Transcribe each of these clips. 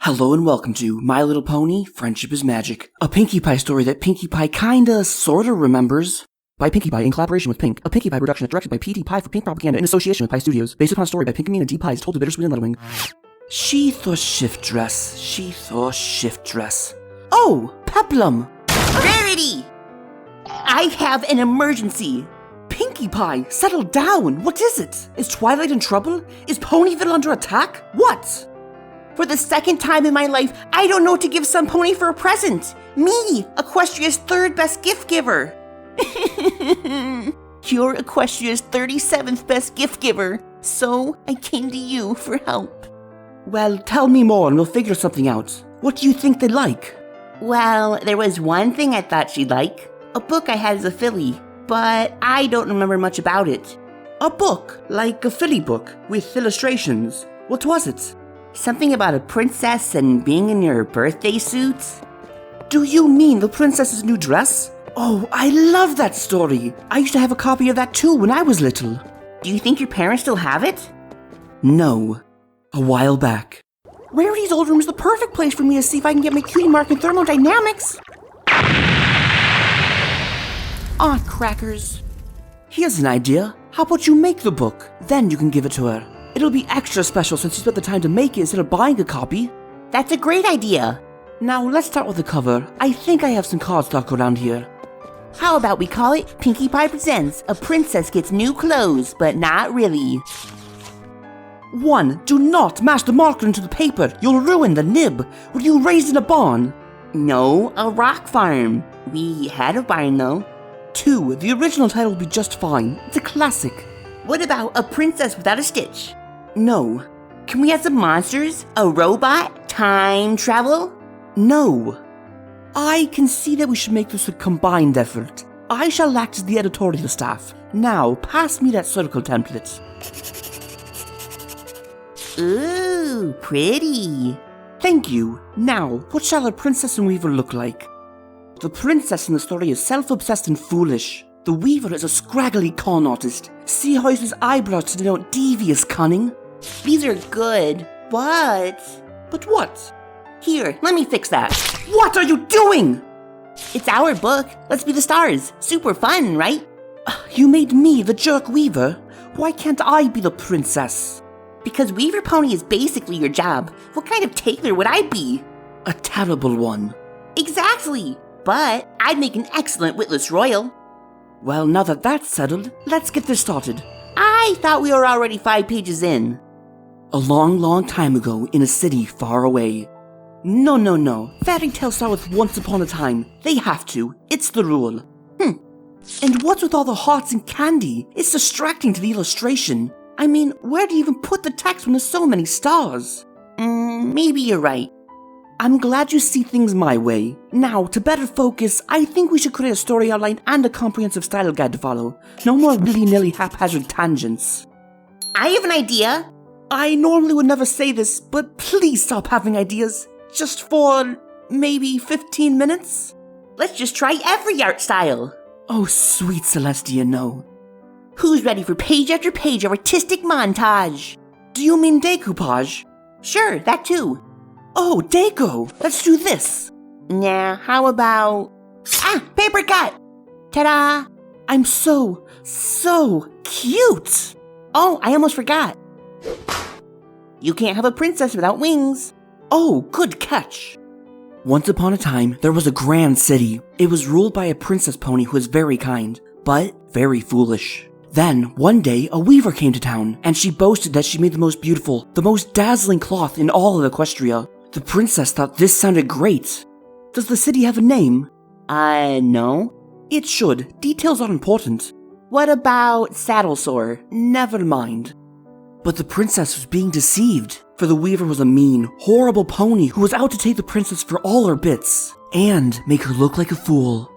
Hello and welcome to My Little Pony, Friendship is Magic, a Pinkie Pie story that Pinkie Pie kinda, sorta remembers. By Pinkie Pie in collaboration with Pink, a Pinkie Pie production directed by P.D. Pie for Pink Propaganda in association with Pie Studios, based upon a story by Pink and D. Pies told to Bittersweet and Littlewing. She thought shift dress. Oh, Peplum! Rarity! I have an emergency. Pinkie Pie, settle down. What is it? Is Twilight in trouble? Is Ponyville under attack? What? For the second time in my life, I don't know what to give some pony for a present. Me, Equestria's third best gift giver. You're Equestria's 37th best gift giver, so I came to you for help. Well, tell me more and we'll figure something out. What do you think they'd like? Well, there was one thing I thought she'd like. A book I had as a filly, but I don't remember much about it. A book? Like a filly book? With illustrations? What was it? Something about a princess and being in your birthday suit? Do you mean the princess's new dress? Oh, I love that story. I used to have a copy of that too when I was little. Do you think your parents still have it? No. A while back. Rarity's old room is the perfect place for me to see if I can get my cutie mark in thermodynamics. Aw, crackers. Here's an idea. How about you make the book? Then you can give it to her. It'll be extra special since you spent the time to make it instead of buying a copy. That's a great idea. Now, let's start with the cover. I think I have some cardstock around here. How about we call it Pinkie Pie Presents A Princess Gets New Clothes, but Not Really. 1. Do not mash the marker into the paper. You'll ruin the nib. Were you raised in a barn? No, a rock farm. We had a barn, though. 2. The original title will be just fine. It's a classic. What about A Princess Without a Stitch? No. Can we have some monsters? A robot? Time travel? No. I can see that we should make this a combined effort. I shall act as the editorial staff. Now, pass me that circle template. Ooh, pretty. Thank you. Now, what shall a princess and weaver look like? The princess in the story is self-obsessed and foolish. The weaver is a scraggly con artist. See how he uses eyebrows to denote devious cunning? These are good, but... But what? Here, let me fix that. What are you doing? It's our book. Let's be the stars. Super fun, right? You made me the jerk weaver. Why can't I be the princess? Because weaver pony is basically your job. What kind of tailor would I be? A terrible one. Exactly. But I'd make an excellent witless royal. Well, now that that's settled, let's get this started. I thought we were already 5 pages in. A long, long time ago in a city far away. No. Fairy tales start with once upon a time. They have to. It's the rule. And what's with all the hearts and candy? It's distracting to the illustration. I mean, where do you even put the text when there's so many stars? Maybe you're right. I'm glad you see things my way. Now, to better focus, I think we should create a story outline and a comprehensive style guide to follow. No more willy-nilly haphazard tangents. I have an idea. I normally would never say this, but please stop having ideas. Just for, maybe 15 minutes? Let's just try every art style. Oh, sweet Celestia, no. Who's ready for page after page of artistic montage? Do you mean decoupage? Sure, that too. Oh, deco! Let's do this! Nah, how about... paper cut! Ta-da! I'm so cute! Oh, I almost forgot. You can't have a princess without wings. Oh, good catch! Once upon a time, there was a grand city. It was ruled by a princess pony who was very kind, but very foolish. Then, one day, a weaver came to town, and she boasted that she made the most beautiful, the most dazzling cloth in all of Equestria. The princess thought this sounded great. Does the city have a name? No. It should. Details are important. What about Saddle Sore? Never mind. But the princess was being deceived, for the weaver was a mean, horrible pony who was out to take the princess for all her bits, and make her look like a fool.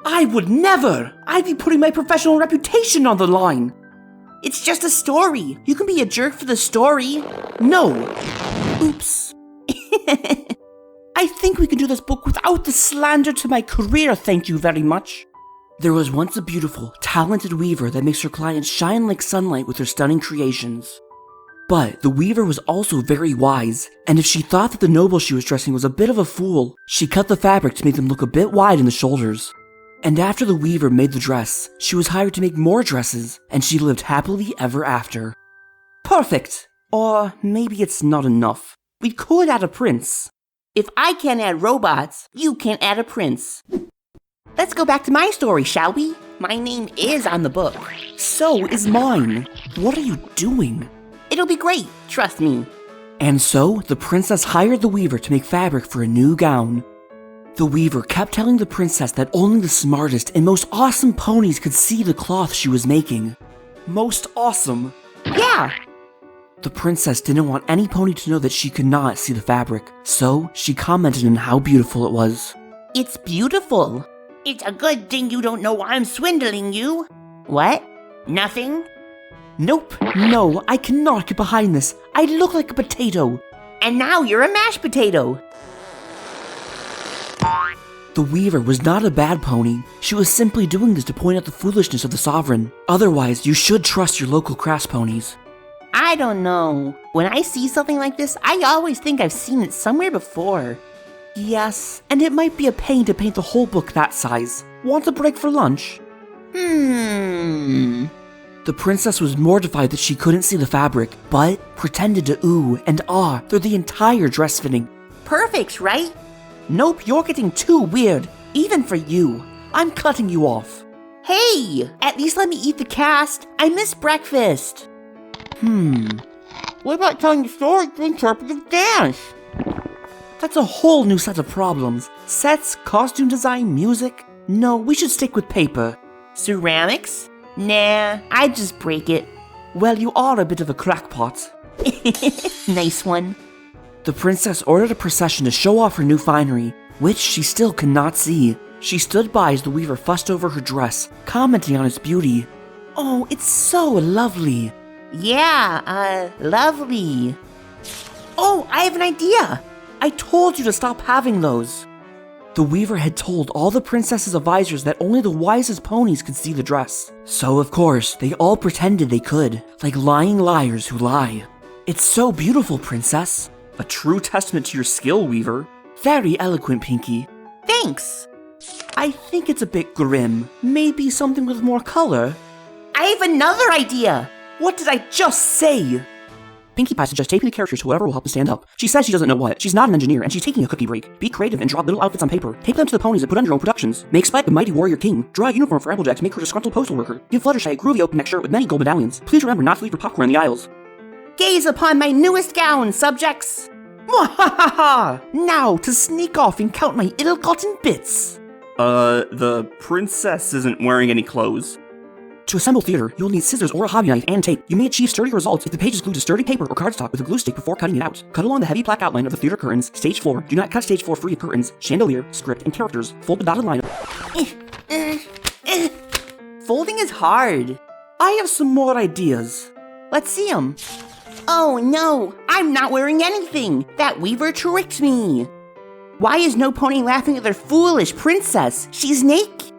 I would never! I'd be putting my professional reputation on the line! It's just a story. You can be a jerk for the story. No. Oops. I think we can do this book without the slander to my career, thank you very much. There was once a beautiful, talented weaver that makes her clients shine like sunlight with her stunning creations. But the weaver was also very wise, and if she thought that the noble she was dressing was a bit of a fool, she cut the fabric to make them look a bit wide in the shoulders. And after the weaver made the dress, she was hired to make more dresses, and she lived happily ever after. Perfect! Or maybe it's not enough. We could add a prince. If I can't add robots, you can't add a prince. Let's go back to my story, shall we? My name is on the book. So is mine. What are you doing? It'll be great, trust me. And so, the princess hired the weaver to make fabric for a new gown. The weaver kept telling the princess that only the smartest and most awesome ponies could see the cloth she was making. Most awesome? Yeah! The princess didn't want any pony to know that she could not see the fabric, so she commented on how beautiful it was. It's beautiful. It's a good thing you don't know I'm swindling you. What? Nothing? Nope, no, I cannot get behind this. I look like a potato. And now you're a mashed potato. The weaver was not a bad pony. She was simply doing this to point out the foolishness of the sovereign. Otherwise, you should trust your local crafts ponies. I don't know. When I see something like this, I always think I've seen it somewhere before. Yes, and it might be a pain to paint the whole book that size. Want a break for lunch? The princess was mortified that she couldn't see the fabric, but pretended to ooh and ah through the entire dress fitting. Perfect, right? Nope, you're getting too weird. Even for you. I'm cutting you off. Hey, at least let me eat the cast. I miss breakfast. What about telling the story through interpretive dance? That's a whole new set of problems. Sets, costume design, music. No, we should stick with paper. Ceramics? Nah, I'd just break it. Well, you are a bit of a crackpot. Nice one. The princess ordered a procession to show off her new finery, which she still could not see. She stood by as the weaver fussed over her dress, commenting on its beauty. Oh, it's so lovely. Yeah, lovely. Oh, I have an idea. I told you to stop having those. The weaver had told all the princess's advisors that only the wisest ponies could see the dress. So, of course, they all pretended they could, like lying liars who lie. It's so beautiful, princess. A true testament to your skill, weaver. Very eloquent, Pinkie. Thanks. I think it's a bit grim. Maybe something with more color. I have another idea. What did I just say? Pinkie Pie suggests taping the characters to whatever will help them stand up. She says she doesn't know what. She's not an engineer, and she's taking a cookie break. Be creative and draw little outfits on paper. Tape them to the ponies and put on your own productions. Make Spike the mighty warrior king. Draw a uniform for Applejack to make her a disgruntled postal worker. Give Fluttershy a groovy open neck shirt with many gold medallions. Please remember not to leave your popcorn in the aisles. Gaze upon my newest gown, subjects. Mwahaha! Now to sneak off and count my ill-gotten bits. The princess isn't wearing any clothes. To assemble theater, you'll need scissors or a hobby knife and tape. You may achieve sturdy results if the page is glued to sturdy paper or cardstock with a glue stick before cutting it out. Cut along the heavy black outline of the theater curtains, stage floor. Do not cut stage floor free of curtains, chandelier, script, and characters. Fold the dotted line. Folding is hard. I have some more ideas. Let's see them. Oh no, I'm not wearing anything. That weaver tricked me. Why is no pony laughing at their foolish princess? She's naked.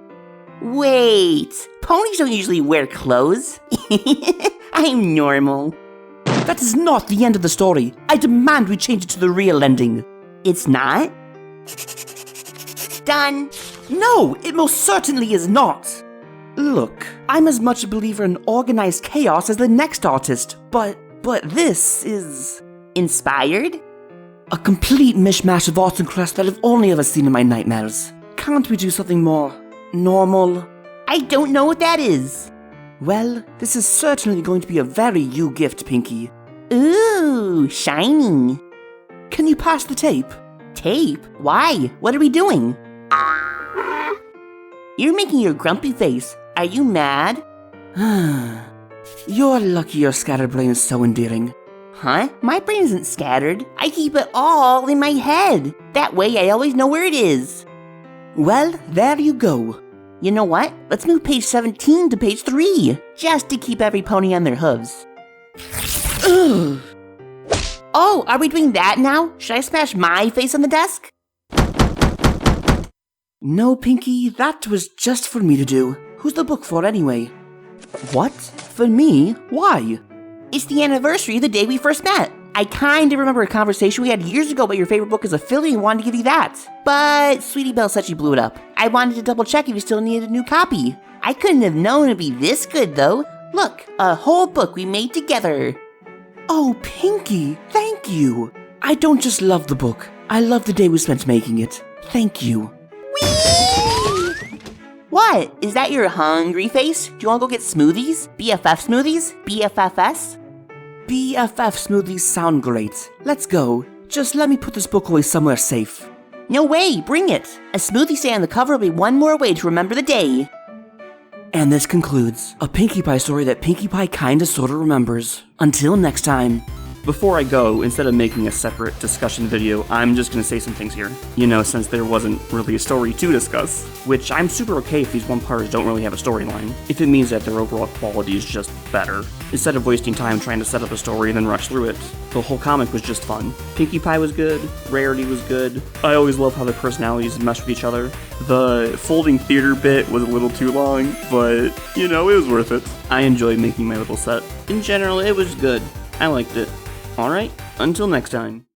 Wait, ponies don't usually wear clothes. I'm normal. That is not the end of the story. I demand we change it to the real ending. It's not? Done. No, it most certainly is not. Look, I'm as much a believer in organized chaos as the next artist, but this is... Inspired? A complete mishmash of arts and crafts that I've only ever seen in my nightmares. Can't we do something more normal? I don't know what that is. Well, this is certainly going to be a very you gift, Pinkie. Ooh, shiny. Can you pass the tape? Tape? Why? What are we doing? You're making your grumpy face. Are you mad? You're lucky your scatterbrain is so endearing. Huh? My brain isn't scattered. I keep it all in my head. That way I always know where it is. Well, there you go. You know what? Let's move page 17 to page 3, just to keep every pony on their hooves. Ugh. Oh, are we doing that now? Should I smash my face on the desk? No, Pinkie, that was just for me to do. Who's the book for anyway? What? For me? Why? It's the anniversary of the day we first met. I kinda remember a conversation we had years ago about your favorite book as a Philly and wanted to give you that. But Sweetie Belle said she blew it up. I wanted to double check if you still needed a new copy. I couldn't have known it'd be this good though. Look, a whole book we made together. Oh, Pinkie, thank you. I don't just love the book. I love the day we spent making it. Thank you. Whee! What? Is that your hungry face? Do you want to go get smoothies? BFF smoothies? BFFS? BFF smoothies sound great. Let's go. Just let me put this book away somewhere safe. No way, bring it. A smoothie stand on the cover will be one more way to remember the day. And this concludes a Pinkie Pie story that Pinkie Pie kinda sorta remembers. Until next time. Before I go, instead of making a separate discussion video, I'm just gonna say some things here. You know, since there wasn't really a story to discuss, which I'm super okay if these one parters don't really have a storyline, if it means that their overall quality is just better. Instead of wasting time trying to set up a story and then rush through it, the whole comic was just fun. Pinkie Pie was good, Rarity was good. I always love how their personalities mesh with each other. The folding theater bit was a little too long, but, you know, it was worth it. I enjoyed making my little set. In general, it was good. I liked it. Alright, until next time.